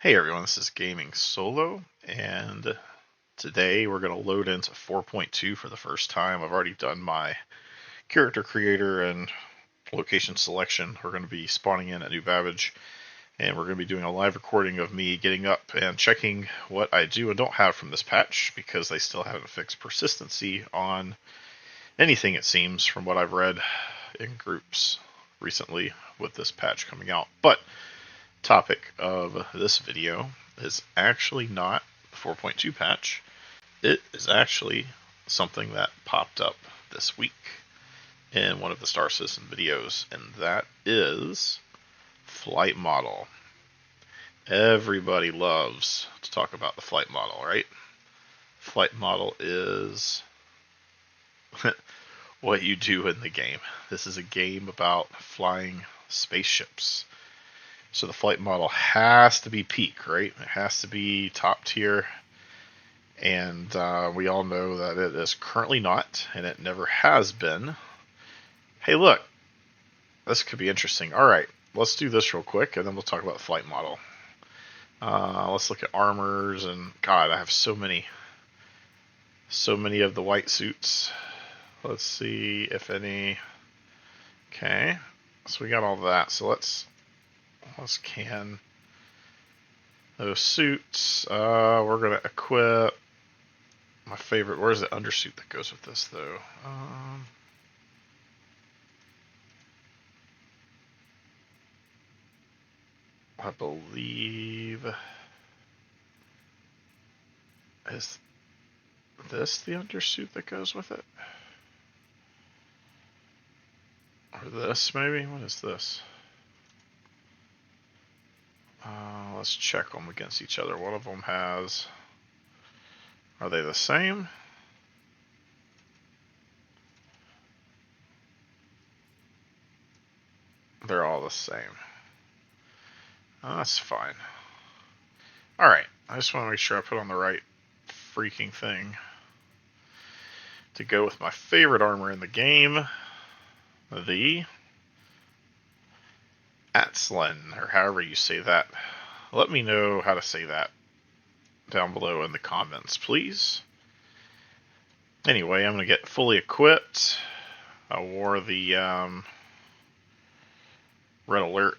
Hey everyone, this is Gaming Solo, and today we're going to load into 4.2 for the first time. I've already done my character creator and location selection. We're going to be spawning in at New Babbage, and we're going to be doing a live recording of me getting up and checking what I do and don't have from this patch, because they still haven't fixed persistency on anything, it seems, from what I've read in groups recently with this patch coming out. But topic of this video is actually not the 4.2 patch. It is actually something that popped up this week in one of the Star Citizen videos, and that is flight model. Everybody loves to talk about the flight model, right? Flight model is what you do in the game. This is a game about flying spaceships. So the flight model has to be peak, right? It has to be top tier. And we all know that it is currently not, and it never has been. Hey, look. This could be interesting. All right, let's do this real quick, and then we'll talk about the flight model. Let's look at armors, and God, I have so many of the white suits. Let's see if any. Okay, so we got all that. So let's can those suits. We're gonna equip my favorite. Where's the undersuit that goes with this, though? I believe, is this the undersuit that goes with it? Or this, maybe? What is this? Let's check them against each other. One of them has... Are they the same? They're all the same. Oh, that's fine. Alright, I just want to make sure I put on the right freaking thing to go with my favorite armor in the game, the Atzlan, or however you say that. Let me know how to say that down below in the comments, please. Anyway, I'm going to get fully equipped. I wore the Red Alert,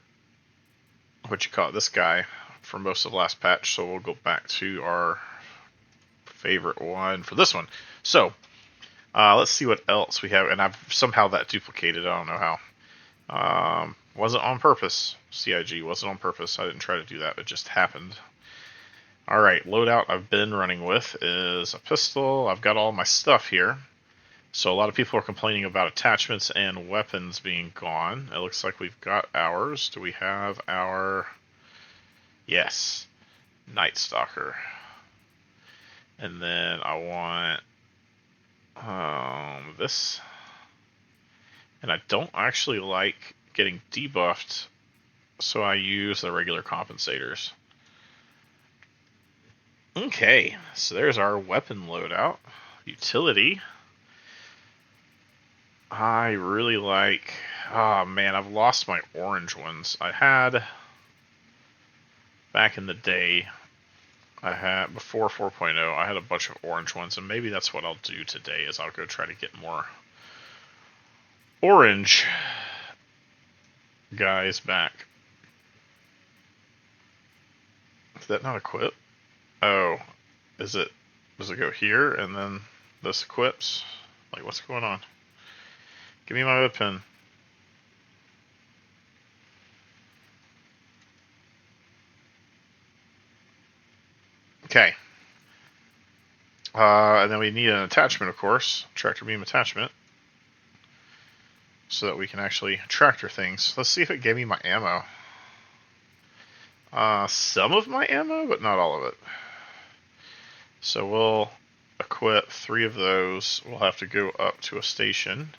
what you call it, this guy, for most of the last patch, so we'll go back to our favorite one for this one. So, let's see what else we have, and I've somehow that duplicated, I don't know how. Wasn't on purpose, CIG, wasn't on purpose, I didn't try to do that, it just happened. Alright, loadout I've been running with is a pistol. I've got all my stuff here. So a lot of people are complaining about attachments and weapons being gone. It looks like we've got ours. Do we have our... Yes, Night Stalker. And then I want this. And I don't actually like getting debuffed, so I use the regular compensators. Okay, so there's our weapon loadout. Utility. I really like... Oh man, I've lost my orange ones. I had... Back in the day, before 4.0, I had a bunch of orange ones, and maybe that's what I'll do today, is I'll go try to get more orange guys back. Did that not equip? Oh, does it go here and then this equips? Like, what's going on? Give me my weapon. Okay. And then we need an attachment, of course. Tractor beam attachment. So that we can actually tractor things. Let's see if it gave me my ammo. Some of my ammo, but not all of it. So we'll equip 3 of those. We'll have to go up to a station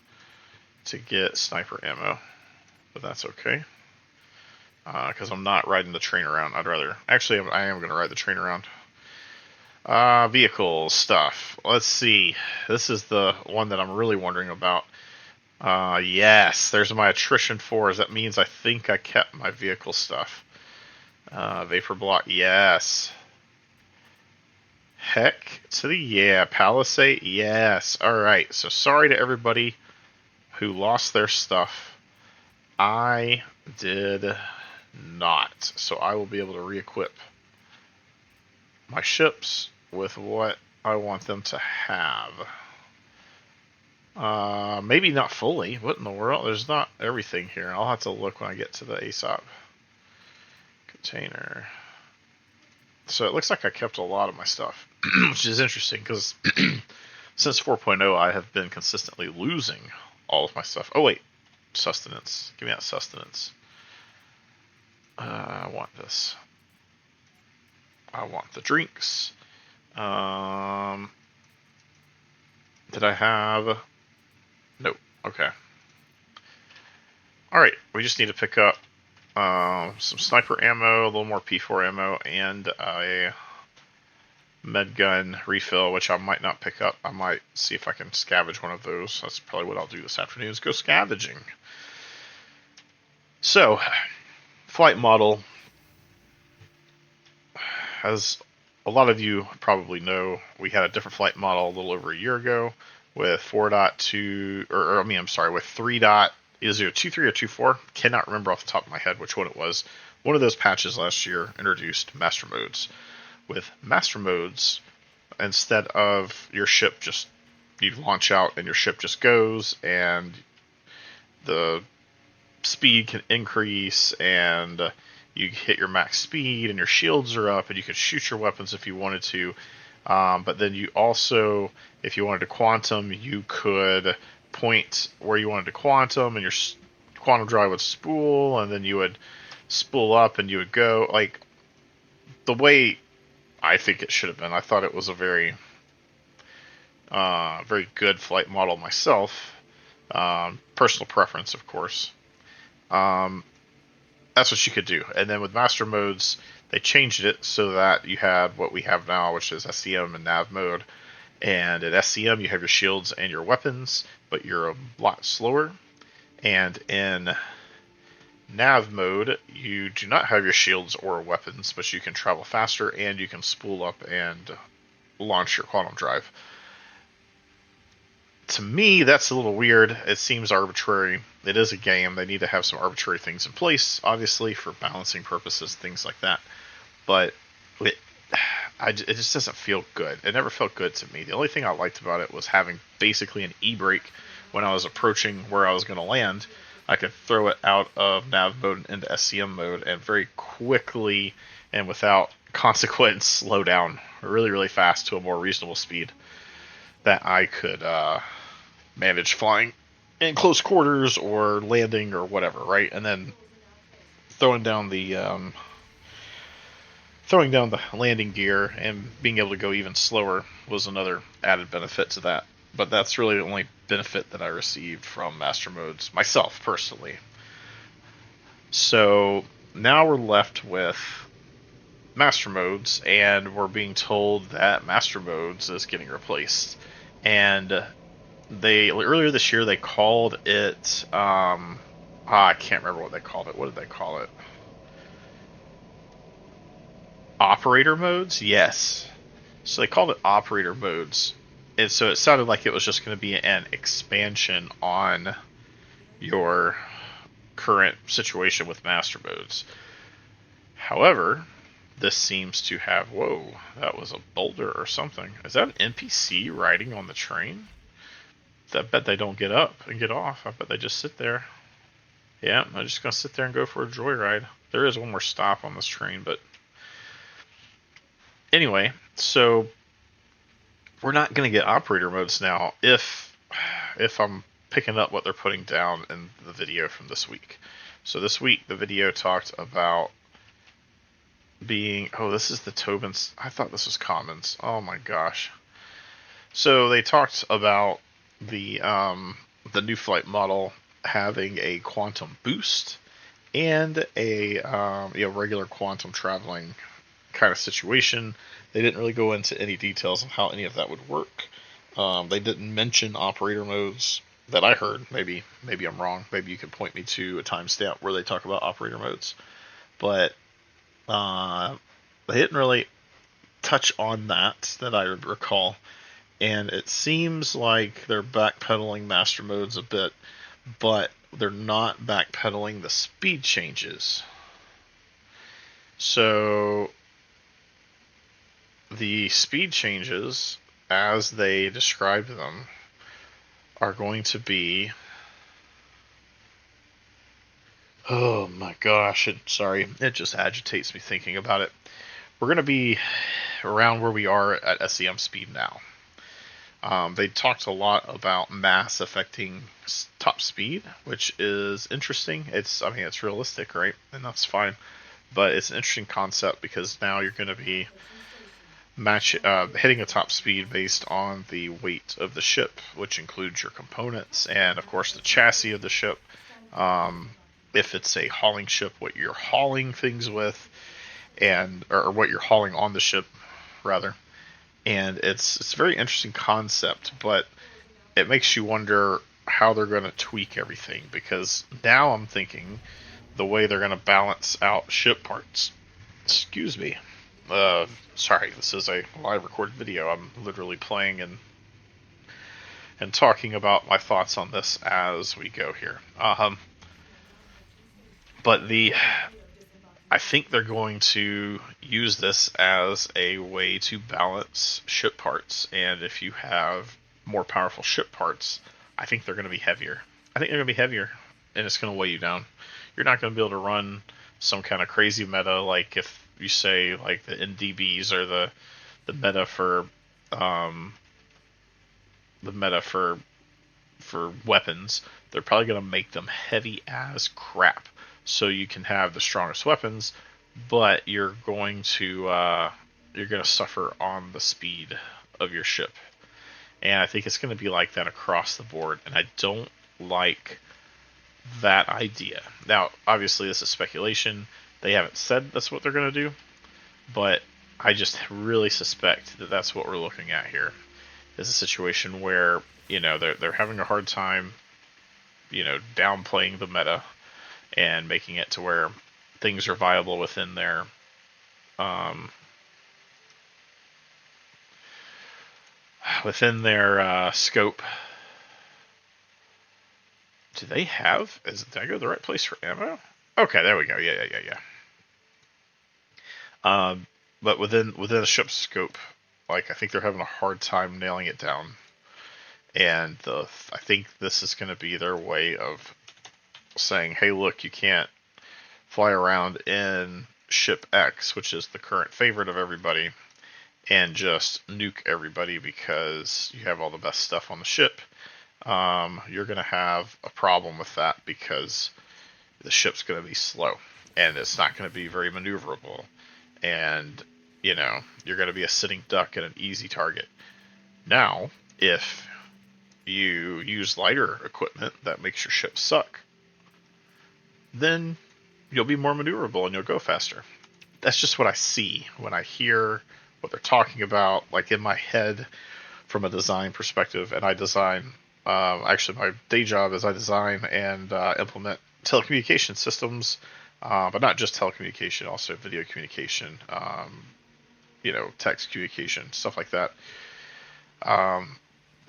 to get sniper ammo. But that's okay. Because I'm not riding the train around. I'd rather... Actually, I am going to ride the train around. Vehicle stuff. Let's see. This is the one that I'm really wondering about. Yes, there's my attrition 4s. That means I think I kept my vehicle stuff. Vapor block, yes. Heck to the yeah. Palisade, yes. Alright, so sorry to everybody who lost their stuff. I did not. So I will be able to re-equip my ships with what I want them to have. Maybe not fully. What in the world? There's not everything here. I'll have to look when I get to the ASOP container. So it looks like I kept a lot of my stuff, which is interesting because since 4.0 I have been consistently losing all of my stuff. Oh wait, sustenance. Give me that sustenance. I want this. I want the drinks. Did I have... Nope. Okay. Alright, we just need to pick up some sniper ammo, a little more P4 ammo, and a med gun refill, which I might not pick up. I might see if I can scavenge one of those. That's probably what I'll do this afternoon, is go scavenging. So, flight model, as a lot of you probably know, we had a different flight model a little over a year ago with 4.2, with 3. Is it 2.3 or 2.4? Cannot remember off the top of my head which one it was. One of those patches last year introduced master modes. With master modes, instead of your ship just, you launch out and your ship just goes, and the speed can increase, and you hit your max speed, and your shields are up, and you can shoot your weapons if you wanted to. But then you also, if you wanted to quantum, you could point where you wanted to quantum, and your quantum drive would spool, and then you would spool up, and you would go. Like, the way I think it should have been. I thought it was a very, very good flight model myself. Personal preference, of course. That's what you could do. And then with master modes, they changed it so that you had what we have now, which is SCM and nav mode. And at SCM, you have your shields and your weapons, but you're a lot slower. And in nav mode, you do not have your shields or weapons, but you can travel faster, and you can spool up and launch your quantum drive. To me, that's a little weird. It seems arbitrary. It is a game. They need to have some arbitrary things in place, obviously, for balancing purposes, things like that. But it just doesn't feel good. It never felt good to me. The only thing I liked about it was having basically an e-brake when I was approaching where I was going to land. I could throw it out of nav mode into SCM mode and very quickly and without consequence slow down really, really fast to a more reasonable speed that I could manage flying in close quarters or landing or whatever, right? And then throwing down the landing gear and being able to go even slower was another added benefit to that. But that's really the only benefit that I received from master modes myself personally. So now we're left with master modes, and we're being told that master modes is getting replaced. And they earlier this year they called it I can't remember what they called it. What did they call it? Operator modes? Yes. So they called it operator modes. And so it sounded like it was just going to be an expansion on your current situation with master modes. However, this seems to have... Whoa, that was a boulder or something. Is that an NPC riding on the train? I bet they don't get up and get off. I bet they just sit there. Yeah, I'm just going to sit there and go for a joyride. There is one more stop on this train, but... Anyway, so... we're not going to get operator modes now if I'm picking up what they're putting down in the video from this week. So this week, the video talked about being... Oh, this is the Tobin's... I thought this was Commons. Oh my gosh. So they talked about the new flight model having a quantum boost and a regular quantum traveling kind of situation. They didn't really go into any details on how any of that would work. They didn't mention operator modes that I heard. Maybe I'm wrong. Maybe you could point me to a timestamp where they talk about operator modes. But They didn't really touch on that I recall, and it seems like they're backpedaling master modes a bit, but they're not backpedaling the speed changes. So the speed changes, as they described them, are going to be... Oh my gosh, sorry, it just agitates me thinking about it. We're going to be around where we are at SEM speed now. They talked a lot about mass affecting top speed, which is interesting. It's realistic, right? And that's fine. But it's an interesting concept because now you're going to be hitting a top speed based on the weight of the ship, which includes your components and, of course, the chassis of the ship. If it's a hauling ship, what you're hauling things with, or what you're hauling on the ship, rather. And it's a very interesting concept, but it makes you wonder how they're going to tweak everything, because now I'm thinking the way they're going to balance out ship parts. Excuse me. Sorry, this is a live recorded video. I'm literally playing and talking about my thoughts on this as we go here. But I think they're going to use this as a way to balance ship parts, and if you have more powerful ship parts, I think they're going to be heavier. And it's going to weigh you down. You're not going to be able to run some kind of crazy meta, like if you say like the NDBs or the meta for weapons. They're probably going to make them heavy as crap, so you can have the strongest weapons, but you're going to suffer on the speed of your ship. And I think it's going to be like that across the board, and I don't like that idea. Now, obviously, this is speculation. They haven't said that's what they're going to do, but I just really suspect that that's what we're looking at here. Is a situation where, they're having a hard time, downplaying the meta and making it to where things are viable within their scope. Do they have? Did I go to the right place for ammo? Okay, there we go. Yeah. But within the ship's scope, like, I think they're having a hard time nailing it down. And I think this is going to be their way of saying, hey, look, you can't fly around in ship X, which is the current favorite of everybody, and just nuke everybody because you have all the best stuff on the ship. You're going to have a problem with that because the ship's going to be slow and it's not going to be very maneuverable. And, you're going to be a sitting duck and an easy target. Now, if you use lighter equipment that makes your ship suck, then you'll be more maneuverable and you'll go faster. That's just what I see when I hear what they're talking about, like in my head from a design perspective. And I design, actually my day job is I design and implement telecommunication systems, but not just telecommunication, also video communication, text communication, stuff like that.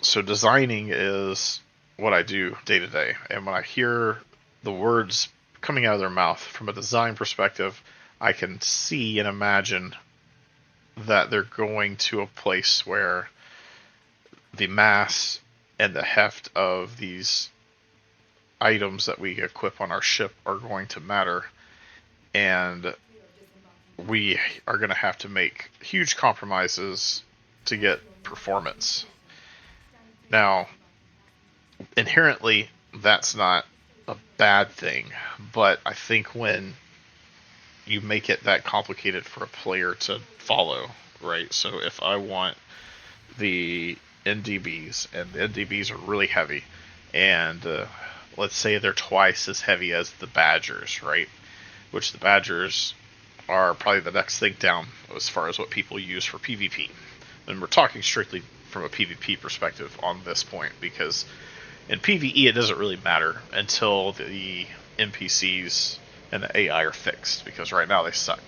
So designing is what I do day to day. And when I hear the words coming out of their mouth from a design perspective, I can see and imagine that they're going to a place where the mass and the heft of these items that we equip on our ship are going to matter, and we are going to have to make huge compromises to get performance. Now, inherently, that's not a bad thing, but I think when you make it that complicated for a player to follow, right? So if I want the NDBs, and the NDBs are really heavy, and let's say they're twice as heavy as the Badgers, right? Which the Badgers are probably the next thing down as far as what people use for PvP. And we're talking strictly from a PvP perspective on this point, because in PvE it doesn't really matter until the NPCs and the AI are fixed, because right now they suck.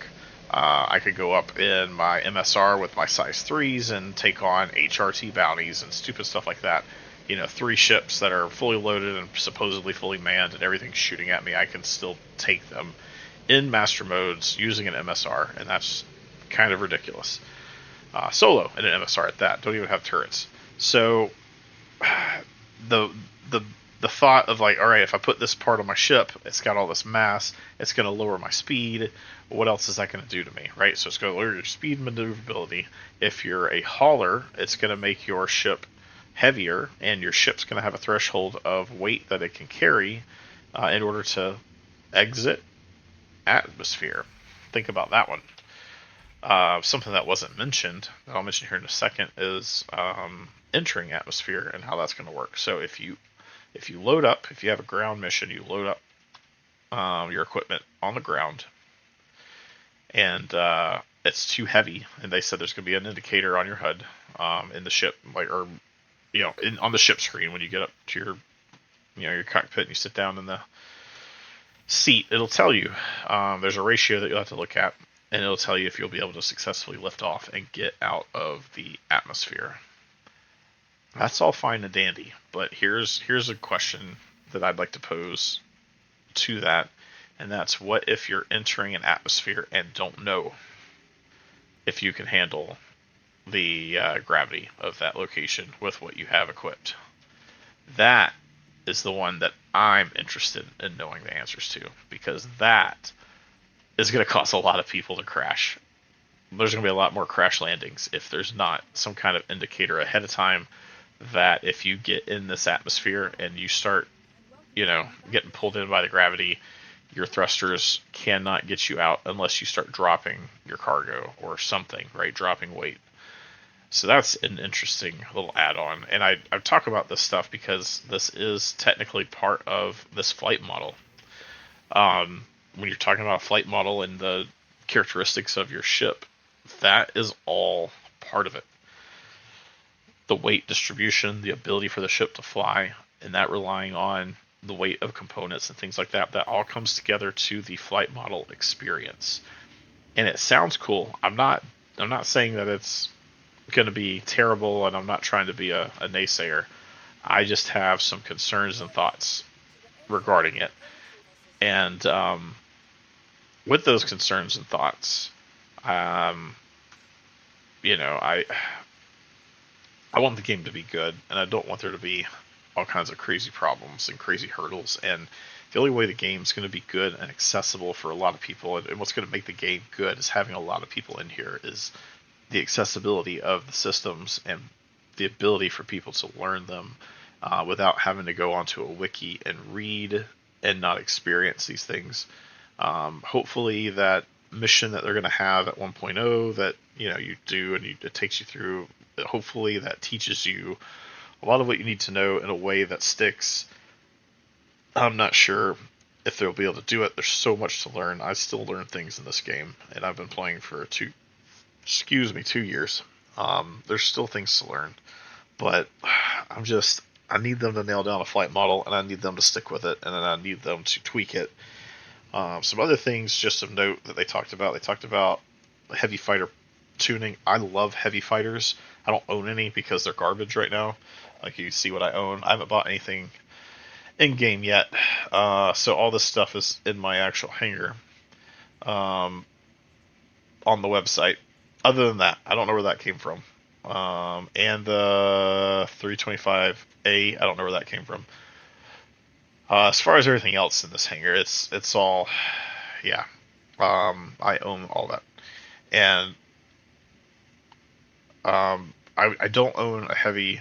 I could go up in my MSR with my size 3s and take on HRT bounties and stupid stuff like that. 3 ships that are fully loaded and supposedly fully manned and everything's shooting at me, I can still take them in master modes using an MSR, and that's kind of ridiculous. Solo in an MSR at that, don't even have turrets. So the the the thought of like, all right, if I put this part on my ship, it's got all this mass, it's going to lower my speed. What else is that going to do to me, right? So it's going to lower your speed maneuverability. If you're a hauler, it's going to make your ship heavier, and your ship's going to have a threshold of weight that it can carry in order to exit atmosphere. Think about that one. Something that wasn't mentioned, that I'll mention here in a second, is entering atmosphere and how that's going to work. So if you load up, if you have a ground mission, you load up your equipment on the ground, and it's too heavy, and they said there's going to be an indicator on your HUD in the ship, on the ship screen when you get up to your cockpit and you sit down in the seat. It'll tell you there's a ratio that you'll have to look at, and it'll tell you if you'll be able to successfully lift off and get out of the atmosphere. That's all fine and dandy, but here's a question that I'd like to pose to that, and that's, what if you're entering an atmosphere and don't know if you can handle the gravity of that location with what you have equipped? That is the one that I'm interested in knowing the answers to, because that is going to cause a lot of people to crash. There's going to be a lot more crash landings if there's not some kind of indicator ahead of time that if you get in this atmosphere and you start, getting pulled in by the gravity, your thrusters cannot get you out unless you start dropping your cargo or something, right? Dropping weight. So that's an interesting little add-on. And I talk about this stuff because this is technically part of this flight model. When you're talking about a flight model and the characteristics of your ship, that is all part of it. The weight distribution, the ability for the ship to fly, and that relying on the weight of components and things like that, that all comes together to the flight model experience. And it sounds cool. I'm not saying that it's going to be terrible, and I'm not trying to be a naysayer. I just have some concerns and thoughts regarding it. And with those concerns and thoughts, I want the game to be good, and I don't want there to be all kinds of crazy problems and crazy hurdles. And the only way the game's going to be good and accessible for a lot of people, and what's going to make the game good, is having a lot of people in here, is the accessibility of the systems and the ability for people to learn them without having to go onto a wiki and read and not experience these things. Hopefully that mission that they're going to have at 1.0 that you do and it takes you through, hopefully that teaches you a lot of what you need to know in a way that sticks. I'm not sure if they'll be able to do it. There's so much to learn. I still learn things in this game, and I've been playing for 2 years. There's still things to learn, but I need them to nail down a flight model, and I need them to stick with it, and then I need them to tweak it. Some other things just of note that they talked about heavy fighter tuning. I love heavy fighters. I don't own any because they're garbage right now. Like, you see what I own. I haven't bought anything in game yet, so all this stuff is in my actual hangar on the website. Other than that, I don't know where that came from. And the 325A, I don't know where that came from. As far as everything else in this hangar, it's all, yeah. I own all that, and I don't own a heavy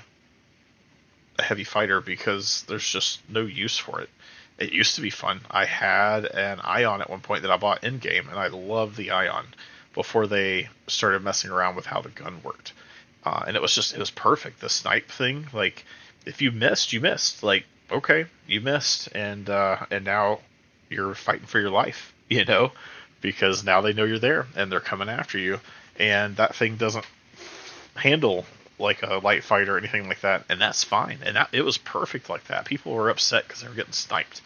fighter because there's just no use for it. It used to be fun. I had an Ion at one point that I bought in game, and I loved the Ion before they started messing around with how the gun worked. And it was perfect. The snipe thing, like, if you missed, you missed. Like, okay, you missed, and now you're fighting for your life, because now they know you're there and they're coming after you, and that thing doesn't handle like a light fighter or anything like that, and that's fine. And it was perfect like that. People were upset because they were getting sniped.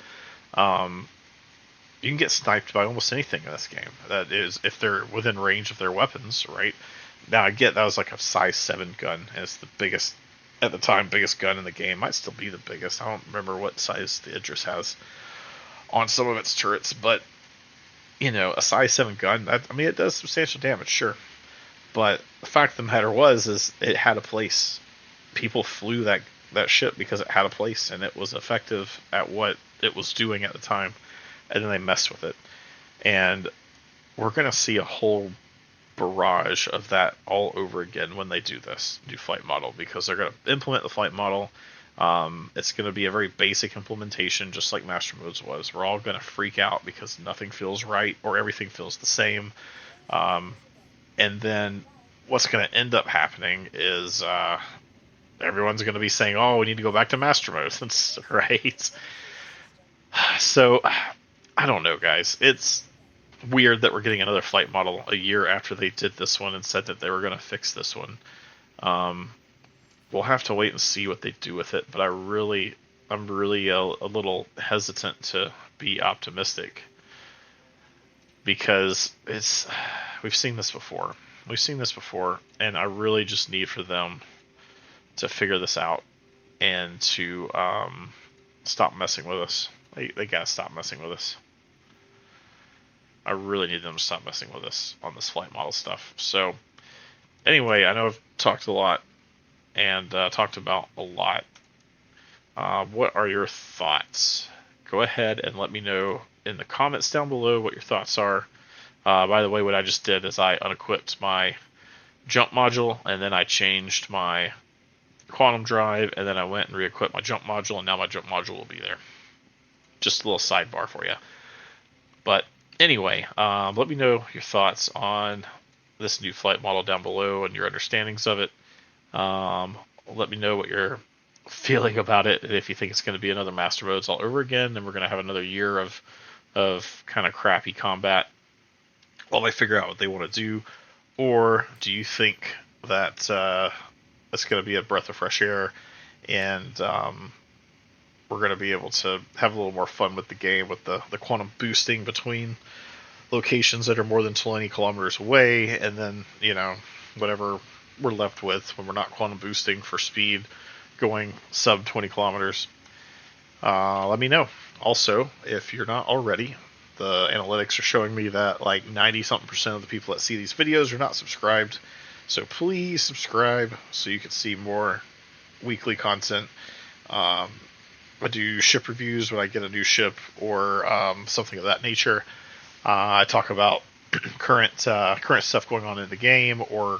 you can get sniped by almost anything in this game. That is, if they're within range of their weapons, right? Now I get that was like a size 7 gun, and it's the biggest at the time, biggest gun in the game. Might still be the biggest. I don't remember what size the Idris has on some of its turrets, but a size 7 gun. I mean, it does substantial damage, sure, but the fact of the matter is it had a place. People flew that ship because it had a place and it was effective at what it was doing at the time, and then they messed with it, and we're gonna see a whole barrage of that all over again when they do this new flight model, because they're going to implement the flight model. It's going to be a very basic implementation, just like Master Modes was. We're all going to freak out because nothing feels right or everything feels the same. And then what's going to end up happening is everyone's going to be saying, "Oh, we need to go back to Master Mode," right? So I don't know, guys. It's weird that we're getting another flight model a year after they did this one and said that they were going to fix this one. We'll have to wait and see what they do with it, but I'm really a little hesitant to be optimistic, because we've seen this before. And I really just need for them to figure this out and to stop messing with us. They gotta stop messing with us. I really need them to stop messing with us on this flight model stuff. So, anyway, I know I've talked a lot and talked about a lot. What are your thoughts? Go ahead and let me know in the comments down below what your thoughts are. By the way, what I just did is I unequipped my jump module, and then I changed my quantum drive, and then I went and re-equipped my jump module, and now my jump module will be there. Just a little sidebar for you. But anyway, let me know your thoughts on this new flight model down below and your understandings of it. Let me know what you're feeling about it, and if you think it's going to be another Master Modes all over again, and we're going to have another year of kind of crappy combat while they figure out what they want to do, or do you think that it's going to be a breath of fresh air, and we're going to be able to have a little more fun with the game, with the quantum boosting between locations that are more than 20 kilometers away, and then, whatever we're left with when we're not quantum boosting for speed going sub 20 kilometers. Let me know. Also, if you're not already, the analytics are showing me that like 90-something% of the people that see these videos are not subscribed. So please subscribe so you can see more weekly content. I do ship reviews when I get a new ship or something of that nature. I talk about current stuff going on in the game, or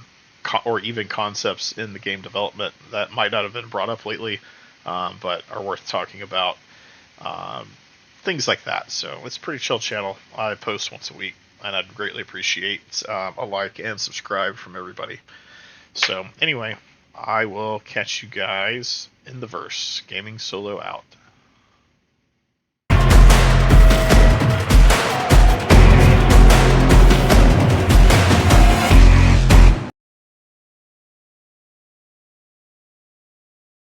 even concepts in the game development that might not have been brought up lately, but are worth talking about. Things like that. So it's a pretty chill channel. I post once a week, and I'd greatly appreciate a like and subscribe from everybody. So anyway, I will catch you guys in the verse. Gaming Solo out.